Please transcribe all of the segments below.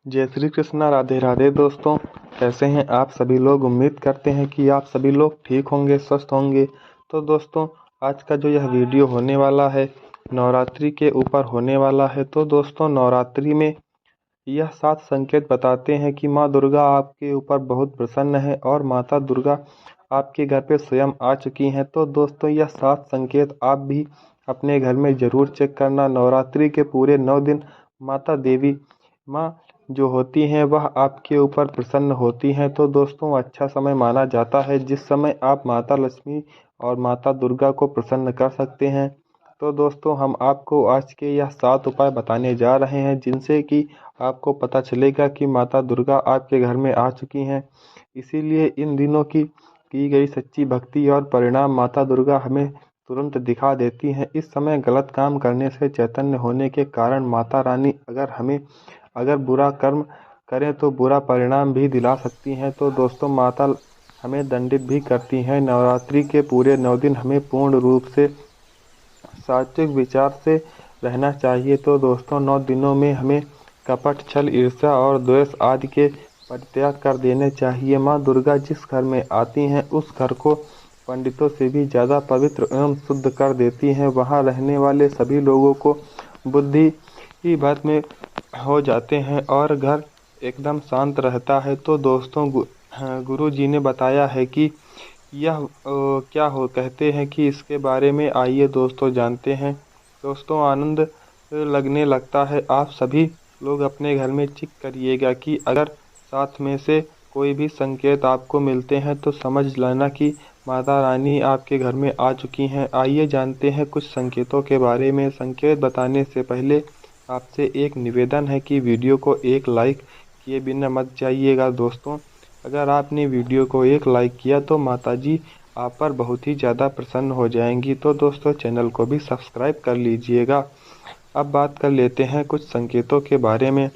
जय श्री कृष्णा, राधे राधे दोस्तों। कैसे हैं आप सभी लोग। उम्मीद करते हैं कि आप सभी लोग ठीक होंगे, स्वस्थ होंगे। तो दोस्तों, आज का जो यह वीडियो होने वाला है नवरात्रि के ऊपर होने वाला है। तो दोस्तों, नवरात्रि में यह 7 संकेत बताते हैं कि माँ दुर्गा आपके ऊपर बहुत प्रसन्न है और माता दुर्गा आपके घर पे स्वयं आ चुकी हैं। तो दोस्तों, यह 7 संकेत आप भी अपने घर में ज़रूर चेक करना। नवरात्रि के पूरे 9 दिन माता देवी माँ जो होती हैं वह आपके ऊपर प्रसन्न होती हैं। तो दोस्तों, अच्छा समय माना जाता है जिस समय आप माता लक्ष्मी और माता दुर्गा को प्रसन्न कर सकते हैं। तो दोस्तों, हम आपको आज के यह 7 उपाय बताने जा रहे हैं जिनसे कि आपको पता चलेगा कि माता दुर्गा आपके घर में आ चुकी हैं। इसीलिए इन दिनों की गई सच्ची भक्ति और परिणाम माता दुर्गा हमें तुरंत दिखा देती हैं। इस समय गलत काम करने से चैतन्य होने के कारण माता रानी अगर बुरा कर्म करें तो बुरा परिणाम भी दिला सकती हैं। तो दोस्तों, माता हमें दंडित भी करती हैं। नवरात्रि के पूरे 9 दिन हमें पूर्ण रूप से सात्विक विचार से रहना चाहिए। तो दोस्तों, 9 दिनों में हमें कपट, छल, ईर्ष्या और द्वेष आदि के परित्याग कर देने चाहिए। माँ दुर्गा जिस घर में आती हैं उस घर को पंडितों से भी ज़्यादा पवित्र एवं शुद्ध कर देती हैं। वहाँ रहने वाले सभी लोगों को बुद्धि ही भर में हो जाते हैं और घर एकदम शांत रहता है। तो दोस्तों, गुरु जी ने बताया है कि यह क्या हो कहते हैं कि इसके बारे में आइए दोस्तों जानते हैं। दोस्तों, आनंद लगने लगता है। आप सभी लोग अपने घर में चेक करिएगा कि अगर 7 में से कोई भी संकेत आपको मिलते हैं तो समझ लेना कि माता रानी आपके घर में आ चुकी हैं। आइए जानते हैं कुछ संकेतों के बारे में। संकेत बताने से पहले आपसे एक निवेदन है कि वीडियो को एक लाइक किए बिना मत जाइएगा। दोस्तों, अगर आपने वीडियो को एक लाइक किया तो माताजी आप पर बहुत ही ज़्यादा प्रसन्न हो जाएंगी। तो दोस्तों, चैनल को भी सब्सक्राइब कर लीजिएगा। अब बात कर लेते हैं कुछ संकेतों के बारे में।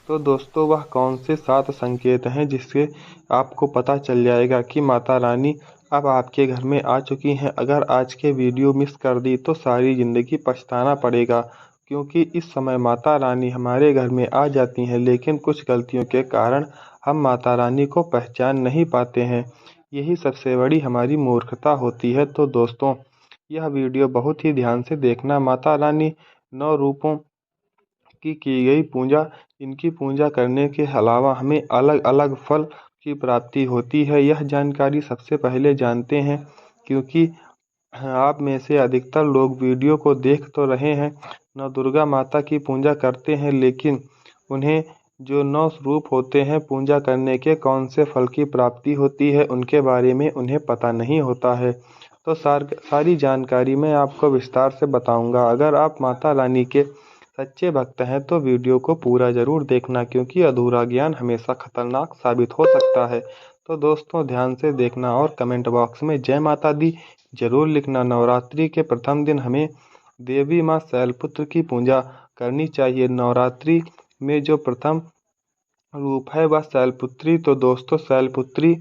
तो दोस्तों, वह कौन से 7 संकेत हैं जिससे आपको पता चल जाएगा कि माता रानी अब आपके घर में आ चुकी हैं। अगर आज के वीडियो मिस कर दी तो सारी ज़िंदगी पछताना पड़ेगा, क्योंकि इस समय माता रानी हमारे घर में आ जाती हैं लेकिन कुछ गलतियों के कारण हम माता रानी को पहचान नहीं पाते हैं। यही सबसे बड़ी हमारी मूर्खता होती है। तो दोस्तों, यह वीडियो बहुत ही ध्यान से देखना। माता रानी 9 रूपों की गई पूजा, इनकी पूजा करने के अलावा हमें अलग अलग फल की प्राप्ति होती है। यह जानकारी सबसे पहले जानते हैं, क्योंकि आप में से अधिकतर लोग वीडियो को देख तो रहे हैं, नौ दुर्गा माता की पूजा करते हैं, लेकिन उन्हें जो 9 रूप होते हैं पूजा करने के, कौन से फल की प्राप्ति होती है, उनके बारे में उन्हें पता नहीं होता है। तो सारी जानकारी मैं आपको विस्तार से बताऊंगा। अगर आप माता रानी के सच्चे भक्त हैं तो वीडियो को पूरा ज़रूर देखना, क्योंकि अधूरा ज्ञान हमेशा खतरनाक साबित हो सकता है। तो दोस्तों, ध्यान से देखना और कमेंट बॉक्स में जय माता दी जरूर लिखना। नवरात्रि के प्रथम दिन हमें देवी माँ शैलपुत्री की पूजा करनी चाहिए। नवरात्रि में जो प्रथम रूप है वह शैलपुत्री। तो दोस्तों, शैलपुत्री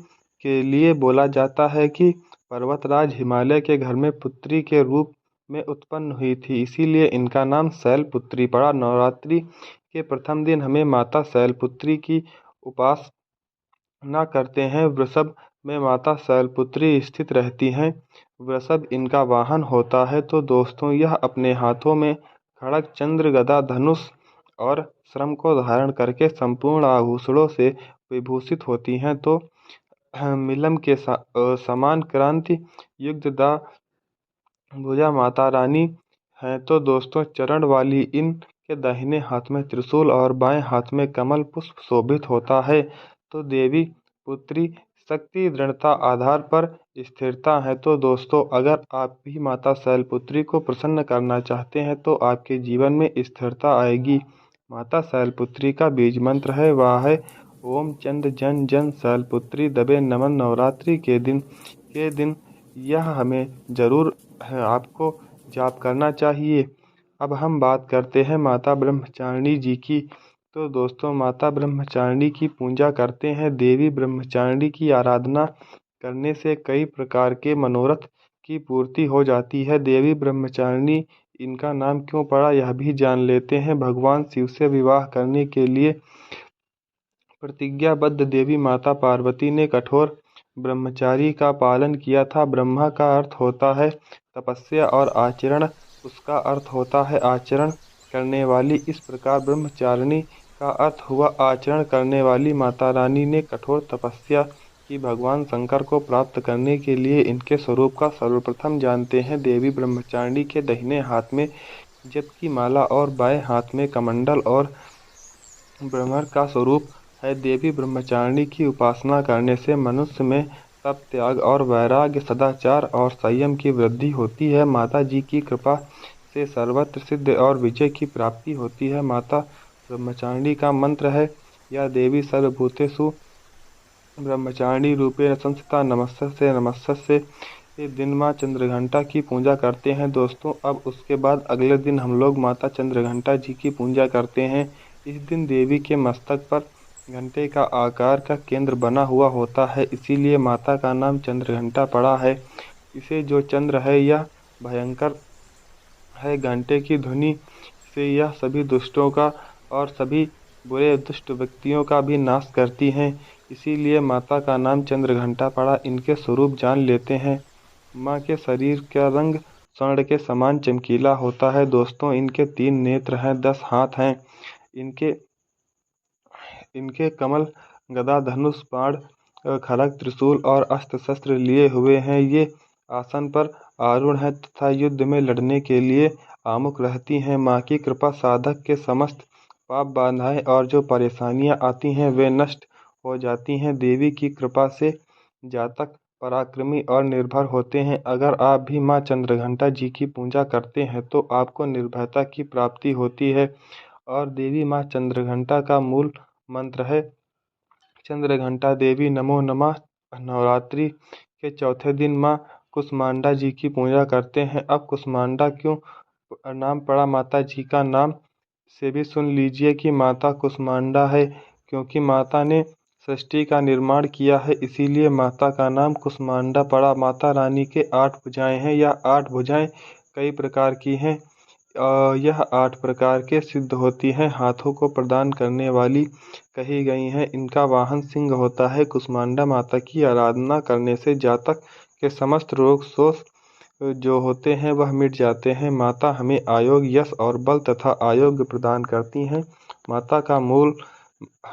के लिए बोला जाता है कि पर्वतराज हिमालय के घर में पुत्री के रूप में उत्पन्न हुई थी, इसीलिए इनका नाम शैलपुत्री पड़ा। नवरात्रि के प्रथम दिन हमें माता शैलपुत्री की उपासना करते हैं। वृषभ में माता शैलपुत्री स्थित रहती हैं। वृषभ इनका वाहन होता है। तो दोस्तों, यह अपने हाथों में खड़ग, चंद्र, गदा, धनुष और श्रम को धारण करके संपूर्ण आभूषणों से विभूषित होती हैं। तो मिलम के समान क्रांति युक्त दा भुजा माता रानी हैं। तो दोस्तों, चरण वाली इनके दाहिने हाथ में त्रिशूल और बाएं हाथ में कमल पुष्प शोभित होता है। तो देवी पुत्री शक्ति, दृढ़ता, आधार पर स्थिरता है। तो दोस्तों, अगर आप भी माता शैलपुत्री को प्रसन्न करना चाहते हैं तो आपके जीवन में स्थिरता आएगी। माता शैलपुत्री का बीज मंत्र है, वह है ओम चंद जन जन शैलपुत्री दबे नमन। नवरात्रि के दिन यह हमें ज़रूर आपको जाप करना चाहिए। अब हम बात करते हैं माता ब्रह्मचारिणी जी की। तो दोस्तों, माता ब्रह्मचारिणी की पूजा करते हैं। देवी ब्रह्मचारिणी की आराधना करने से कई प्रकार के मनोरथ की पूर्ति हो जाती है। देवी ब्रह्मचारिणी इनका नाम क्यों पड़ा यह भी जान लेते हैं। भगवान शिव से विवाह करने के लिए प्रतिज्ञाबद्ध देवी माता पार्वती ने कठोर ब्रह्मचारी का पालन किया था। ब्रह्मा का अर्थ होता है तपस्या और आचरण उसका अर्थ होता है आचरण करने वाली। इस प्रकार ब्रह्मचारिणी का अर्थ हुआ आचरण करने वाली। माता रानी ने कठोर तपस्या की भगवान शंकर को प्राप्त करने के लिए। इनके स्वरूप का सर्वप्रथम जानते हैं। देवी ब्रह्मचारिणी के दाहिने हाथ में जप की माला और बाएं हाथ में कमंडल और ब्रह्मर का स्वरूप है। देवी ब्रह्मचारिणी की उपासना करने से मनुष्य में तप, त्याग और वैराग्य, सदाचार और संयम की वृद्धि होती है। माता जी की कृपा से सर्वत्र सिद्धि और विजय की प्राप्ति होती है। माता ब्रह्मचारिणी का मंत्र है, या देवी सर्वभूतेषु ब्रह्मचारिणी रूपेण संस्थिता नमस्तस्यै नमस्तस्यै। ये दिन माँ चंद्रघंटा की पूजा करते हैं दोस्तों। अब उसके बाद अगले दिन हम लोग माता चंद्रघंटा जी की पूजा करते हैं। इस दिन देवी के मस्तक पर घंटे का आकार का केंद्र बना हुआ होता है, इसीलिए माता का नाम चंद्रघंटा पड़ा है। इसे जो चंद्र है यह भयंकर है। घंटे की ध्वनि से यह सभी दुष्टों का और सभी बुरे दुष्ट व्यक्तियों का भी नाश करती हैं, इसीलिए माता का नाम चंद्रघंटा पड़ा। इनके स्वरूप जान लेते हैं। माँ के शरीर का रंग स्वर्ण के समान चमकीला होता है दोस्तों। इनके 3 नेत्र हैं, 10 हाथ हैं। इनके कमल, गदा, धनुष, बाण, खड्ग, त्रिशूल और अस्त्र शस्त्र लिए हुए हैं। ये आसन पर आरूढ़ हैं तथा युद्ध में लड़ने के लिए आमुख रहती हैं। माँ की कृपा साधक के समस्त पाप बाधाएं और जो परेशानियां आती हैं वे नष्ट हो जाती हैं। देवी की कृपा से जातक पराक्रमी और निर्भर होते हैं। अगर आप भी माँ चंद्रघंटा जी की पूजा करते हैं तो आपको निर्भयता की प्राप्ति होती है। और देवी माँ चंद्रघंटा का मूल मंत्र है चंद्रघंटा देवी नमो नमः। नवरात्रि के चौथे दिन माँ कुष्मांडा जी की पूजा करते हैं। अब कुष्मांडा क्यों नाम पड़ा माता जी का नाम से भी सुन लीजिए कि माता कुष्मांडा है, क्योंकि माता ने सृष्टि का निर्माण किया है, इसीलिए माता का नाम कुष्मांडा पड़ा। माता रानी के 8 भुजाएं हैं। यह 8 भुजाएं कई प्रकार की हैं। यह 8 प्रकार के सिद्ध होती हैं। हाथों को प्रदान करने वाली कही गई हैं। इनका वाहन सिंह होता है। कुष्मांडा माता की आराधना करने से जातक के समस्त रोग शोष जो होते हैं वह मिट जाते हैं। माता हमें आयोग, यश और बल तथा आरोग्य प्रदान करती हैं। माता का मूल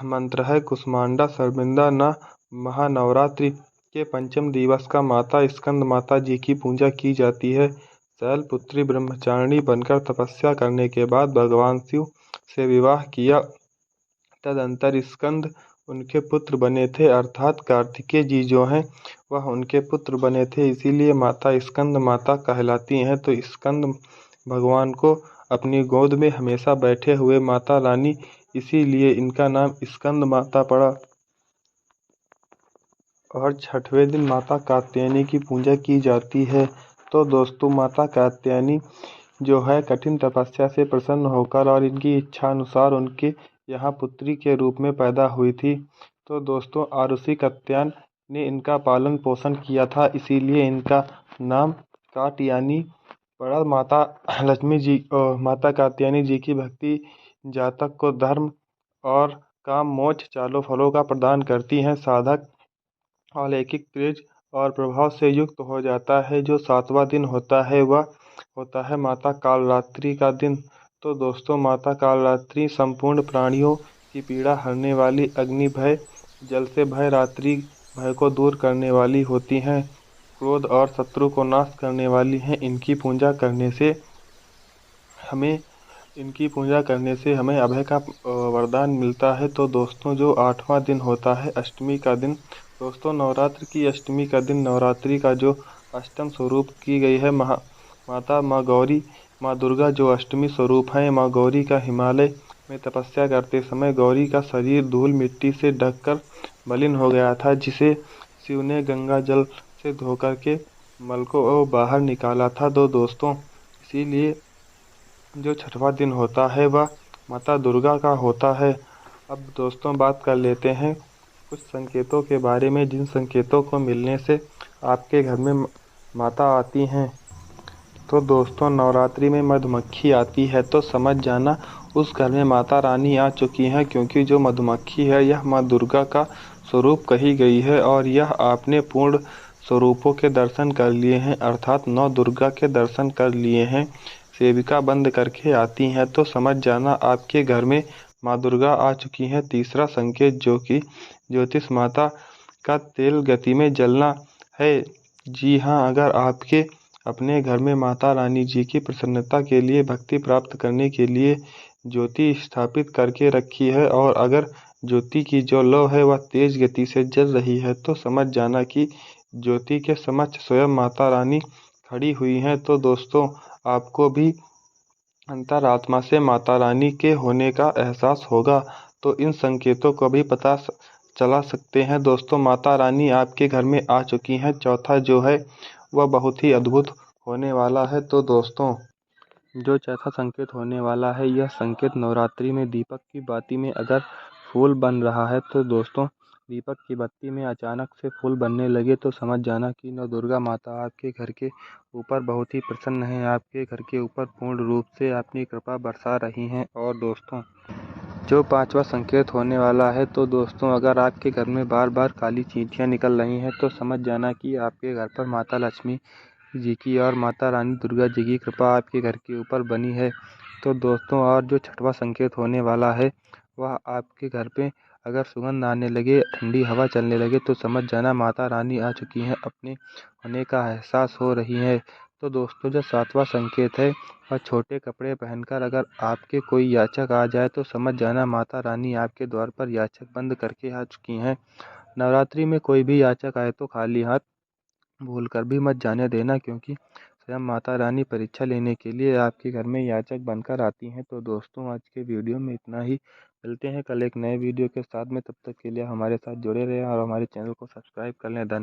मंत्र है कुष्मांडा शर्मिंदा न। महानवरात्रि के पंचम दिवस का माता स्कंद माता जी की पूजा की जाती है। शैलपुत्री ब्रह्मचारिणी बनकर तपस्या करने के बाद भगवान शिव से विवाह किया। तदंतर स्कंद उनके पुत्र बने थे, अर्थात कार्तिकेय जी जो हैं वह उनके पुत्र बने थे, इसीलिए माता स्कंद माता कहलाती हैं। तो स्कंद भगवान को अपनी गोद में हमेशा बैठे हुए माता रानी, इसीलिए इनका नाम स्कंद माता पड़ा। और छठवें दिन माता कात्यायनी की पूजा की जाती है। तो दोस्तों माता कात्यायनी जो है कठिन तपस्या से प्रसन्न होकर और इनकी इच्छा अनुसार उनके यहाँ पुत्री के रूप में पैदा हुई थी। तो दोस्तों आरुषि कात्यायन ने इनका पालन पोषण किया था, इसीलिए इनका नाम कात्यायनी पड़ा। माता लक्ष्मी जी माता कात्यायनी जी की भक्ति जातक को धर्म और काम, मोक्ष चारों फलों का प्रदान करती हैं। साधक अलौकिक तेज और प्रभाव से युक्त हो जाता है। जो 7वां दिन होता है वह होता है माता कालरात्रि का दिन। तो दोस्तों माता कालरात्रि संपूर्ण प्राणियों की पीड़ा हरने वाली, अग्नि भय, जल से भय, रात्रि भय को दूर करने वाली होती हैं, क्रोध और शत्रु को नाश करने वाली हैं। इनकी पूजा करने से हमें अभय का वरदान मिलता है। तो दोस्तों जो 8वां दिन होता है अष्टमी का दिन। दोस्तों नवरात्र की अष्टमी का दिन नवरात्रि का जो अष्टम स्वरूप की गई है माता माँ गौरी, माँ दुर्गा जो अष्टमी स्वरूप हैं। माँ गौरी का हिमालय में तपस्या करते समय गौरी का शरीर धूल मिट्टी से ढककर मलिन हो गया था, जिसे शिव ने गंगा जल से धोकर के मल को बाहर निकाला था। तो दोस्तों इसीलिए जो 6वां दिन होता है वह माता दुर्गा का होता है। अब दोस्तों बात कर लेते हैं कुछ संकेतों के बारे में, जिन संकेतों को मिलने से आपके घर में माता आती हैं। तो दोस्तों नवरात्रि में मधुमक्खी आती है तो समझ जाना उस घर में माता रानी आ चुकी हैं, क्योंकि जो मधुमक्खी है यह माँ दुर्गा का स्वरूप कही गई है और यह आपने पूर्ण स्वरूपों के दर्शन कर लिए हैं, अर्थात नौ दुर्गा के दर्शन कर लिए हैं, सेविका बंद करके आती हैं तो समझ जाना आपके घर में माँ दुर्गा आ चुकी हैं। तीसरा संकेत जो कि ज्योतिष माता का तेल गति में जलना है। जी हाँ, अगर आपके अपने घर में माता रानी जी की प्रसन्नता के लिए भक्ति प्राप्त करने के लिए ज्योति स्थापित करके रखी है और अगर ज्योति की जो लौ है वह तेज गति से जल रही है तो समझ जाना कि ज्योति के समक्ष स्वयं माता रानी खड़ी हुई हैं। तो दोस्तों आपको भी अंतरात्मा से माता रानी के होने का एहसास होगा। तो इन संकेतों को भी पता चला सकते हैं दोस्तों माता रानी आपके घर में आ चुकी हैं। चौथा जो है वह बहुत ही अद्भुत होने वाला है। तो दोस्तों जो चौथा संकेत होने वाला है यह संकेत नवरात्रि में दीपक की बाती में अगर फूल बन रहा है तो दोस्तों दीपक की बत्ती में अचानक से फूल बनने लगे तो समझ जाना कि नौ दुर्गा माता आपके घर के ऊपर बहुत ही प्रसन्न हैं, आपके घर के ऊपर पूर्ण रूप से अपनी कृपा बरसा रही हैं। और दोस्तों जो पांचवा संकेत होने वाला है तो दोस्तों अगर आपके घर में बार बार काली चींटियां निकल रही हैं तो समझ जाना कि आपके घर पर माता लक्ष्मी जी की और माता रानी दुर्गा जी की कृपा आपके घर के ऊपर बनी है। तो दोस्तों और जो छठवां संकेत होने वाला है वह आपके घर पे अगर सुगंध आने लगे, ठंडी हवा चलने लगे तो समझ जाना माता रानी आ चुकी हैं, अपने होने का एहसास हो रही है। तो दोस्तों जो सातवां संकेत है वह छोटे कपड़े पहनकर अगर आपके कोई याचक आ जाए तो समझ जाना माता रानी आपके द्वार पर याचक बंद करके आ चुकी हैं। नवरात्रि में कोई भी याचक आए तो खाली हाथ भूल कर भी मत जाने देना, क्योंकि स्वयं माता रानी परीक्षा लेने के लिए आपके घर में याचक बनकर आती हैं। तो दोस्तों आज के वीडियो में इतना ही। मिलते हैं कल एक नए वीडियो के साथ में, तब तक के लिए हमारे साथ जुड़े रहें और हमारे चैनल को सब्सक्राइब कर लें। धन्यवाद।